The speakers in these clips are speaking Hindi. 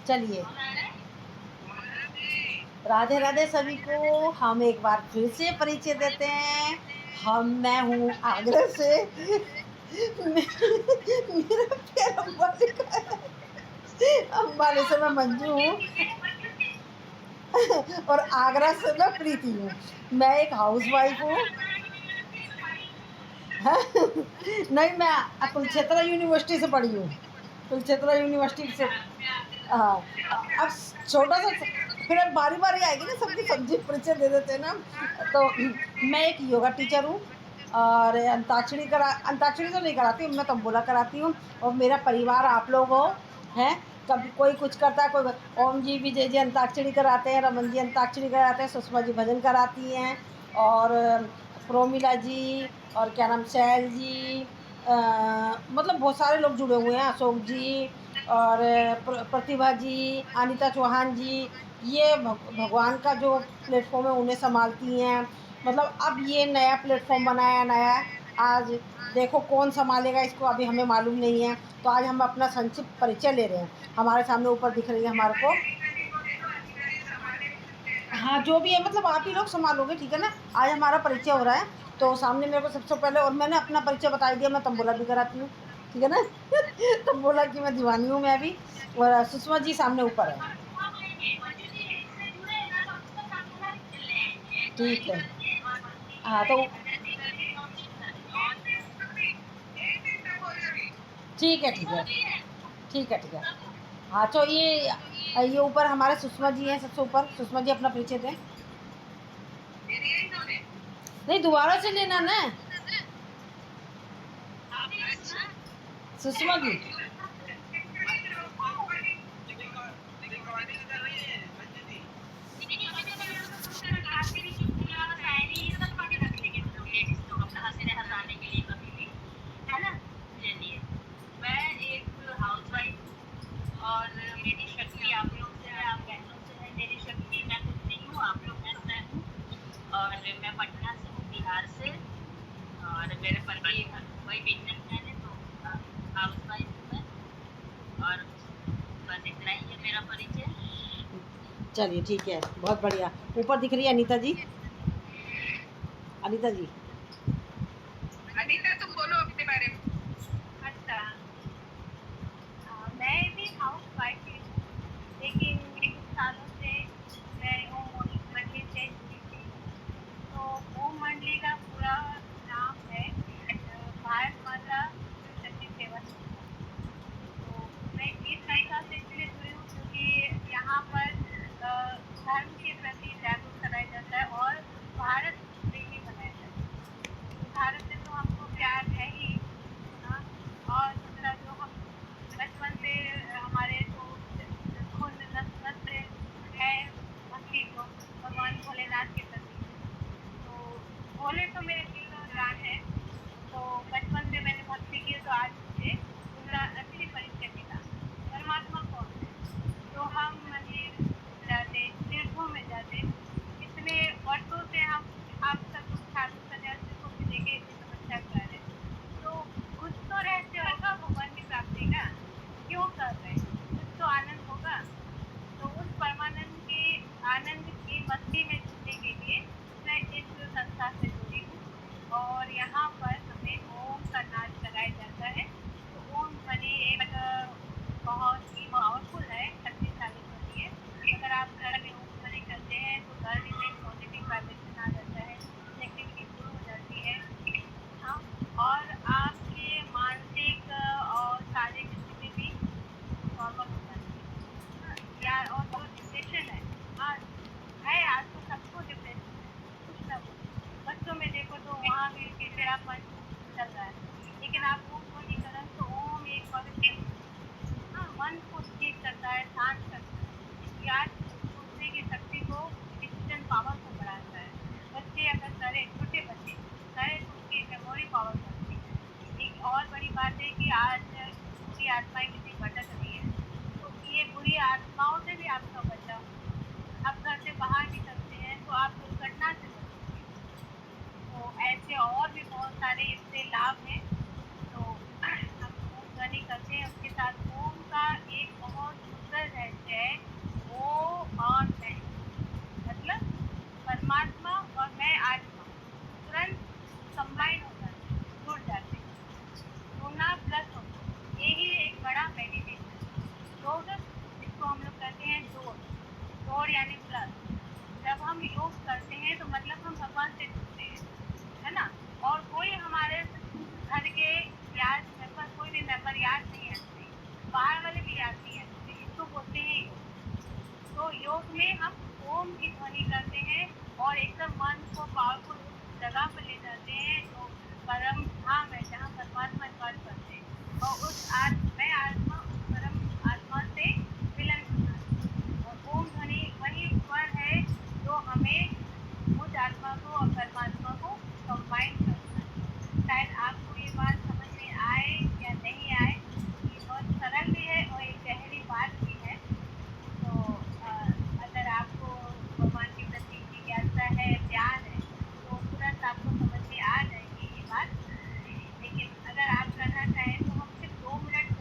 चलिए, राधे राधे सभी को। हम एक बार फिर से परिचय देते हैं। मैं हूँ आगरा से। मेरा पैर अम्बाले का है। अम्बाले से मैं मंजू हूँ। और आगरा से मैं प्रीति हूँ। मैं एक हाउस वाइफ हूँ। नहीं, मैं कुलक्षेत्र यूनिवर्सिटी से पढ़ी हूँ। कुलक्षेत्र यूनिवर्सिटी से। हाँ। अब छोटा सा, फिर अब बारी बारी आएगी ना, सबकी सब्जी परिचय दे देते हैं ना। तो मैं एक योगा टीचर हूँ। और अंताक्षरी तो नहीं कराती, मैं तंबोला कराती हूँ। और मेरा परिवार आप लोग हो हैं। कभी कोई कुछ करता है, कोई ओम जी विजय जी अंताक्षरी कराते हैं, रमन जी अंताक्षरी कराते हैं, सुषमा जी भजन कराती हैं। और प्रोमिला जी, और क्या नाम, शैल जी, मतलब बहुत सारे लोग जुड़े हुए हैं, अशोक जी, और प्रतिभा जी, अनीता चौहान जी। ये भगवान का जो प्लेटफॉर्म है उन्हें संभालती हैं। मतलब अब ये नया प्लेटफॉर्म बनाया नया, आज देखो कौन संभालेगा इसको, अभी हमें मालूम नहीं है। तो आज हम अपना संक्षिप्त परिचय ले रहे हैं। हमारे सामने ऊपर दिख रही है हमारे को। हाँ, जो भी है, मतलब आप ही लोग संभालोगे, ठीक है ना। आज हमारा परिचय हो रहा है। तो सामने मेरे को सबसे पहले, और मैंने अपना परिचय बता ही दिया, मैं तंबोला भी कराती हूँ, ठीक है ना। तंबोला की मैं दीवानी हूँ मैं भी। और सुषमा जी सामने ऊपर है। ठीक है। हाँ तो ठीक है, ठीक है, ठीक है, ठीक है। हाँ तो ये ऊपर हमारे सुषमा जी हैं, सबसे ऊपर। सुषमा जी अपना परिचय दें। नहीं, दोबारा से लेना ना, सुषमा जी। चलिए, ठीक है, बहुत बढ़िया। ऊपर दिख रही है अनीता जी। अनीता जी। अनीता, तुम बोलो अपने बारे में। अच्छा, मैं भी हाउस वाइफ ही हूँ, लेकिन कुछ सालों से मैं ओम मंडली से जुड़ी थी। तो ओम मंडली का पूरा नाम है भारत माता शिव शक्ति सेवा संस्था। तो मैं इस संस्था से इसलिए जुड़ी हूँ क्योंकि यहाँ पर धर्म के प्रति जागरूक कराया जाता है और भारत प्रेमी बनाया जाता है। तो भारत से तो हमको प्यार है ही, हाँ। और दूसरा जो हम बचपन से हमारे जो खून नस नस से है भक्ति को भगवान भोलेनाथ के प्रति। तो भोले तो मेरे दिल और जान है। तो बचपन से मैंने भक्ति की, तो आज मुझे उनका असली परिचय मिला, परमात्मा कौन है। तो हम मंदिर जाते, तीर्थों में जाते, इतने वर्षों से हम आप सब लोग साधु सन्यासी को भी देखे इतनी तपस्या कर रहे हैं। तो कुछ तो रहस्य होगा भगवान की प्राप्ति का, क्यों कर रहे हैं, कुछ तो आनंद होगा। तो उस परमानंद के आनंद की मस्ती में जुड़ने के लिए मैं इस संस्था से जुड़ी हूँ। और यहाँ पर हमें ओम का नाच लगाया जाता है। तो ओम ध्वनि एक बहुत ही पावरफुल है, शक्तिशाली ध्वनि है। अगर आप घर में ओम ध्वनि करते हैं तो घर में पॉजिटिव वाइब्रेशन आ जाता है, नेगेटिविटी दूर हो जाती है, हाँ। और आपके मानसिक और शारीरिक स्थिति भी नॉर्मल हो जाती है, हाँ। या और जो डिप्रेशन है, आज आज तो सबको डिप्रेशन है, कुछ ना कुछ। बच्चों में देखो तो वहाँ भी चिड़चिड़ापन चल रहा है, लेकिन आप ओम ध्वनि करें तो ओम एक पवित्र, हाँ, मन को ठीक करता है, शांत करता है, याद सोचने की शक्ति को, डिसीजन पावर को बढ़ाता है। बच्चे अगर करे, छोटे बच्चे करे तो उनकी मेमोरी पावर बढ़ती है। एक और बड़ी बात है कि आज बुरी आत्माएं कितनी भटक रही है, तो ये बुरी आत्माओं से भी आपका बचाव होगा। आप घर से बाहर निकलते हैं तो आप दुर्घटना से बचोगे। तो ऐसे और भी बहुत सारे इससे लाभ हैं। तो हम ओम ध्वनि करते हैं, उसके साथ ओम का एक बहुत सुंदर रहस्य है योग करते हैं तो मतलब हम भगवान से जुड़ते हैं, है ना। और कोई हमारे घर के याद मेंबर, कोई भी मेंबर याद नहीं रखते, बाहर वाले भी याद नहीं रखते, इसको बोलते हैं योग। तो योग में हम ओम की ध्वनि करते हैं और एकदम मन को पावरफुल उस जगह पर ले जाते हैं जो परम धाम है, जहाँ परमात्मा निवास करते हैं, और उस मैं आत्मा उस परम आत्मा से मिलन होता है। और ओम ध्वनि वही स्वर है जो हमें उस आत्मा को और परमात्मा को कंबाइन करता है। शायद आपको ये बात समझ में आए या नहीं आए, ये बहुत सरल भी है और एक गहरी बात भी है। तो अगर आपको भगवान के प्रति जिज्ञासा है, प्यार है, तो तुरंत आपको समझ में आ जाएगी ये बात। लेकिन अगर आप करना चाहें तो हम सिर्फ 2 मिनट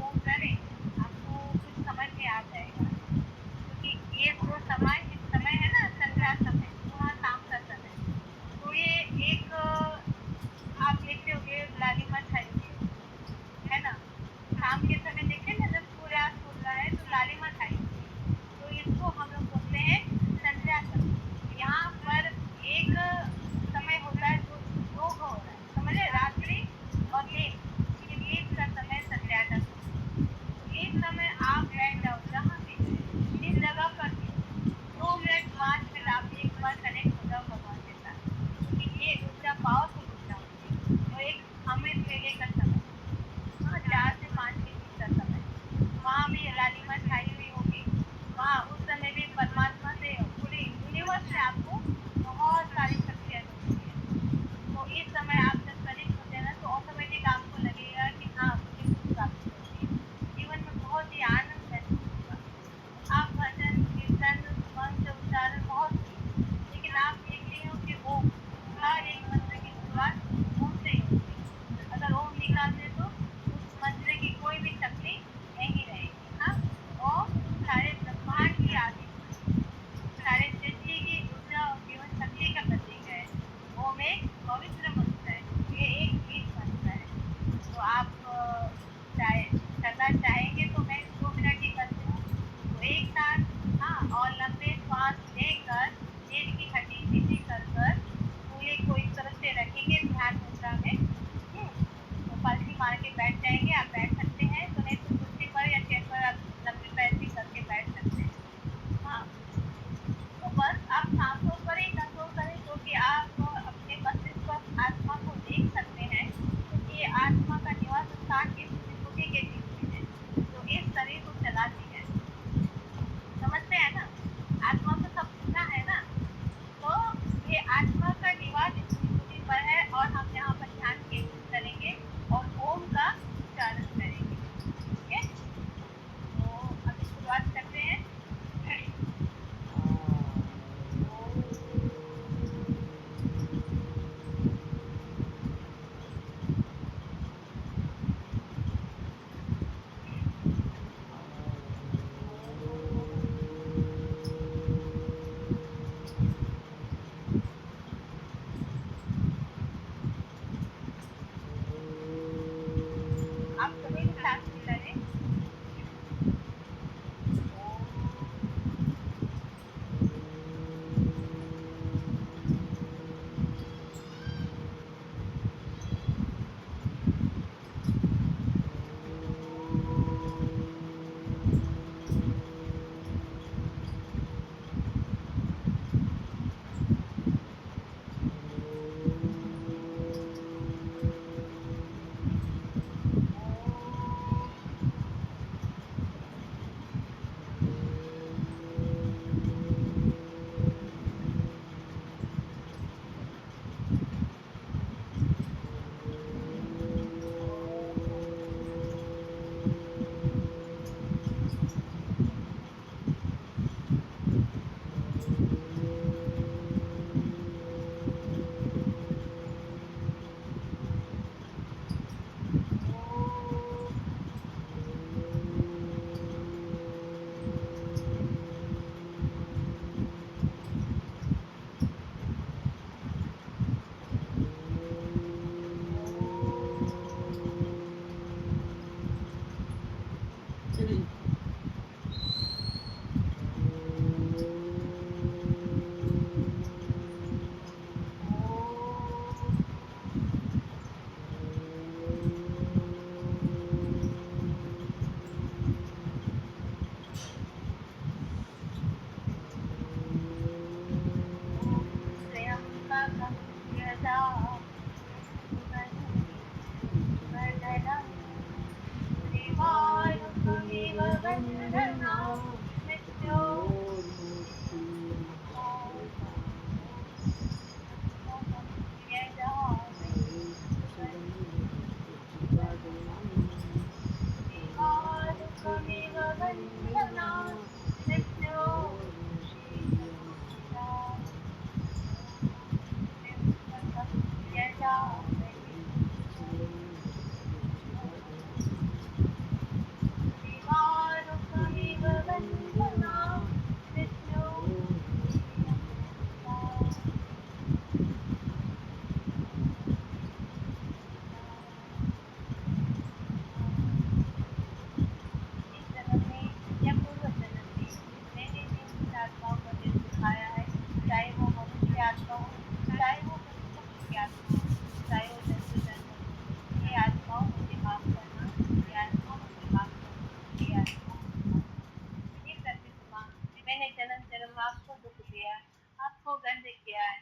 को गंध किया है।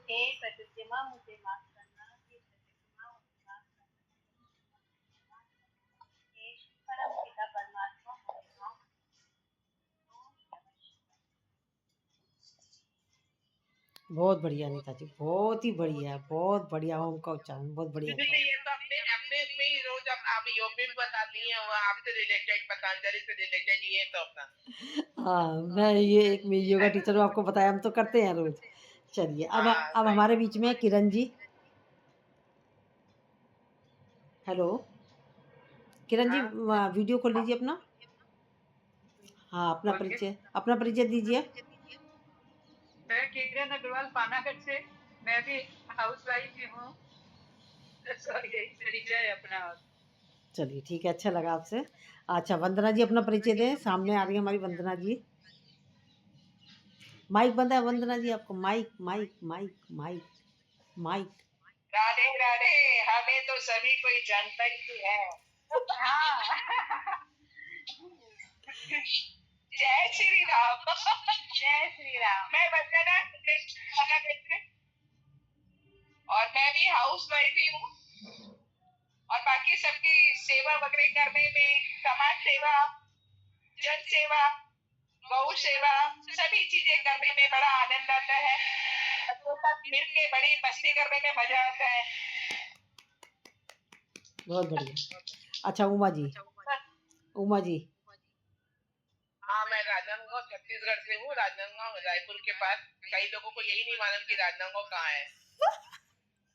हे प्रतिमा मुझे माफ करना, हे प्रतिमा मुझे माफ करना, हे परम पिता परमात्मा मुझे माफ करना। ओम नमः शिवाय। बहुत बढ़िया अनीता जी, बहुत ही बढ़िया, बहुत बढ़िया ओम का उच्चारण, बहुत बढ़िया दीदी था। ये तो अपने अपने इसमें ही रोज अब आप योग में भी बताती हैं, वो आपसे रिलेटेड, पतंजलि से रिलेटेड, ये तो अपना। हाँ, मैं ये एक मैं योगा टीचर हूँ, आपको बताया, हम तो करते हैं रोज। चलिए, हाँ अब सही। हमारे बीच में है किरण जी। हेलो किरण जी, हाँ वीडियो खोल लीजिए अपना। हाँ, बोलिए। अपना परिचय दीजिए। मैं किरण अग्रवाल पानागढ़ से, मैं भी हाउस वाइफ ही हूँ। यही परिचय है अपना। चलिए ठीक है, अच्छा लगा आपसे। अच्छा, वंदना जी अपना परिचय दें, सामने आ रही है हमारी वंदना जी। माइक बंद है वंदना जी, आपको mike mike mike mike mike. Radhe Radhe, हमें तो सभी कोई जानता ही है। हाँ। जय श्री राम। जय श्री राम। मैं वंदना पानागढ़ से, और मैं भी हाउस वाइफ ही हूँ, और बाकी सबकी सेवा वगैरह करने में, समाज सेवा, जन सेवा, गौ सेवा, सभी चीजें करने में बड़ा आनंद आता है। सबके साथ मिल के बड़ी मस्ती करने में मजा आता है। बहुत बढ़िया। अच्छा उमा जी। हाँ, मैं राजनांदगांव छत्तीसगढ़ से हूँ, राजनांदगांव रायपुर के पास। कई लोगों को यही नहीं मालूम कि राजनांदगांव कहाँ है।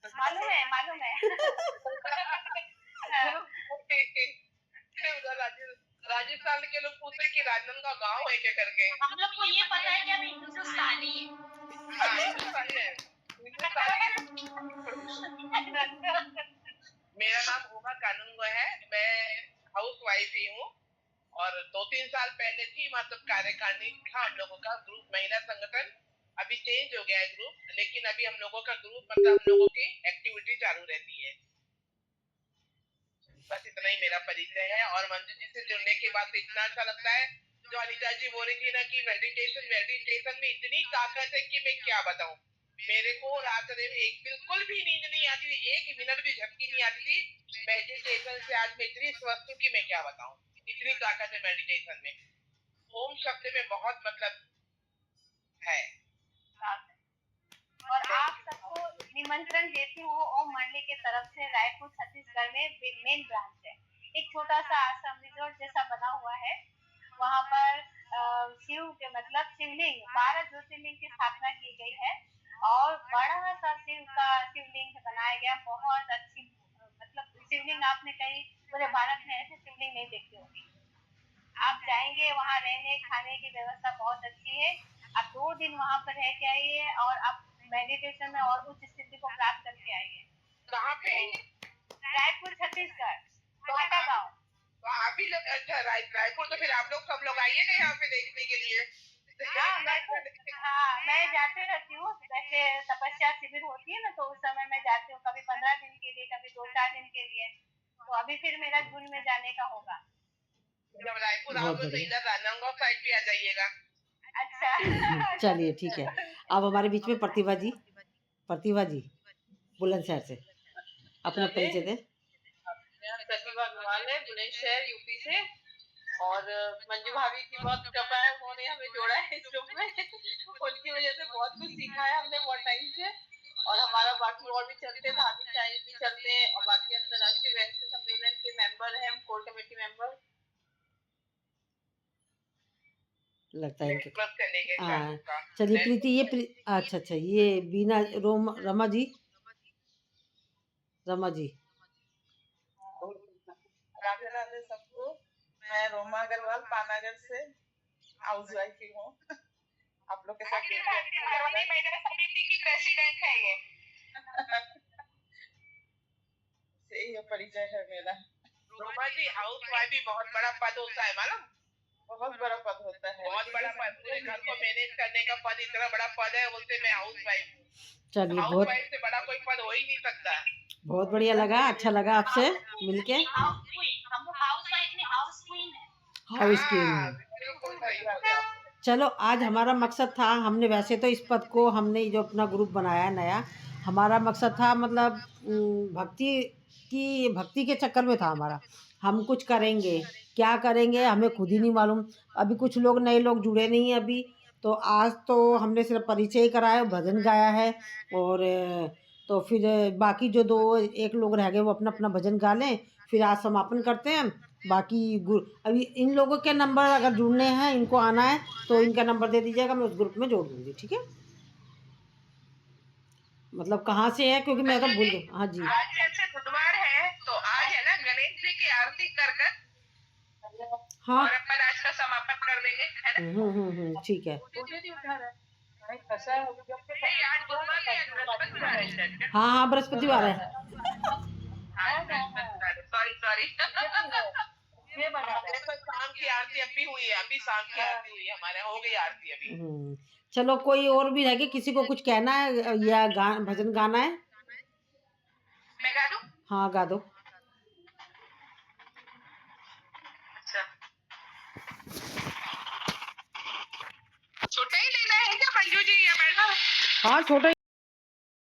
मालूम है, मालूम है। हाँ। उधर राजस्थान के लोग पूछते हैं कि राजनांदगांव गाँव है क्या करके। हम लोग को ये पता है कि हम हिंदुस्तानी है। हाँ, हिंदुस्तानी है, हिंदुस्तानी है। मेरा नाम उमा कानूनगो है, मैं हाउस वाइफ ही हूँ, और 2-3 साल पहले थी मतलब कार्यकारिणी था हम लोगों का ग्रुप, महिला संगठन। अभी चेंज हो गया है ग्रुप, लेकिन अभी हम लोगों का ग्रुप मतलब हम लोगों की एक्टिविटी चालू रहती है। बस इतना ही मेरा परिचय है, और मंजू जी से जुड़ने के बाद तो इतना अच्छा लगता है। जो अनिता जी बोल रही थी ना कि मेडिटेशन में इतनी ताकत है कि मैं क्या बताऊं। मेरे को रात में एक बिल्कुल भी नींद नहीं आती थी, 1 मिनट भी झपकी नहीं आती थी। मेडिटेशन से आज मैं इतनी स्वस्थ हूँ कि मैं क्या बताऊं, इतनी ताकत है मेडिटेशन में। ओम शब्द में बहुत मतलब है। और आप सबको निमंत्रण देती हूँ ओम मंडली के तरफ से। रायपुर छत्तीसगढ़ में मेन ब्रांच है। एक छोटा सा आश्रम रिजॉर्ट जैसा बना हुआ है। वहाँ पर शिव के मतलब शिवलिंग 12 ज्योतिर्लिंग की स्थापना की गई है, और बड़ा सा शिवलिंग बनाया गया। बहुत अच्छी मतलब शिवलिंग आपने कहीं पूरे भारत में ऐसे शिवलिंग नहीं देखी होगी। आप जाएंगे, वहाँ रहने खाने की व्यवस्था बहुत अच्छी है। आप 2 दिन वहाँ पर रह के आइए, और आप मेडिटेशन में और उच्च स्थिति को प्राप्त करके आइए। कहाँ पे है ये? रायपुर छत्तीसगढ़, तो कोटा गाँव। तो आप ही लोग, अच्छा रायपुर, तो फिर आप लोग सब लोग आइएगा यहाँ पे देखने के लिए। हाँ, मैं जाते रहती हूँ। वैसे तपस्या शिविर होती है ना, तो उस समय मैं जाती हूँ, कभी 15 दिन के लिए, कभी 2-4 दिन के लिए। तो अभी फिर मेरा जून में जाने का होगा। जब रायपुर बहुत आओगे तो बढ़िया। इधर राजनांदगांव साइड भी आ जाइएगा। अच्छा। चलिए ठीक है। अब हमारे बीच में प्रतिभा जी बुलंदशहर से अपना परिचय दें। मेरा प्रतिभा अग्रवाल है, बुलंदशहर यूपी से, और मंजू भाभी की बहुत कृपा है, उन्होंने हमें जोड़ा है इस ग्रुप में। उनकी वजह से बहुत कुछ सीखा है हमने बहुत टाइम से, और हमारा बाकी और भी चलते हैं, धार्मिक चैनल भी चलते हैं, और बाकी अंतर्राष्ट्रीय वैश्य सम्मेलन के मेंबर हैं हम, कोर कमेटी मेंबर। लगता है इनके। चलेंगे हाँ, चलिए प्रीति अच्छा ये बीना रमा जी। राधे राधे सबको। मैं रोमा अग्रवाल पानागढ़ से हाउस वाइफ ही हूँ। आप लोग के साथ महिला समिति की प्रेसिडेंट है ये। यही परिचय है मेरा। रोमा जी, हाउस वाइफ भी बहुत बड़ा पद होता है मालूम। बहुत बड़ा पद होता है, बहुत बड़ा पद। पूरे घर को मैनेज करने का पद इतना बड़ा पद है, बोलते मैं हाउस वाइफ हूँ। चलिए हाउस वाइफ से बड़ा कोई पद हो ही नहीं सकता। बहुत बढ़िया लगा, अच्छा लगा आपसे मिलके। हम लोग हाउस वाइफ नहीं, हाउस क्वीन है। House queen. बिल्कुल सही बात है। चलो आज हमारा मकसद था, हमने वैसे तो इस पद को हमने जो अपना ग्रुप बनाया है नया, हमारा मकसद था मतलब भक्ति के चक्कर में था हमारा। हम कुछ करेंगे, क्या करेंगे हमें खुद ही नहीं मालूम। अभी कुछ लोग नए लोग जुड़े नहीं हैं अभी, तो आज तो हमने सिर्फ परिचय ही कराया, भजन गाया है। और तो फिर बाकी जो दो एक लोग रह गए वो अपना अपना भजन गा लें, फिर आज समापन करते हैं। बाकी अभी इन लोगों के नंबर अगर जुड़ने हैं, इनको आना है तो इनका नंबर दे दीजिएगा, मैं उस ग्रुप में जोड़ दूंगी, ठीक है। मतलब कहाँ से है, क्योंकि मैं तो भूल गई। हाँ जी, आज जैसे बुधवार है तो आज है ना गणेश जी की आरती कर कर हाँ, और अपन आज का समापन कर देंगे, है ना। ठीक है। नहीं, आज बुधवार है, आज बृहस्पतिवार है शायद क्या? हाँ हाँ, बृहस्पतिवार है। आज बृहस्पतिवार है, सॉरी सॉरी। देखो शाम की आरती अभी हुई है, अभी शाम की आरती हुई है, हमारे हो गई आरती अभी। चलो कोई और भी रह गया, किसी को कुछ कहना है या भजन गाना है? मैं गा दूं? हाँ गा दो। अच्छा, छोटा ही लेना है क्या मंजू जी या मैडम? हाँ छोटा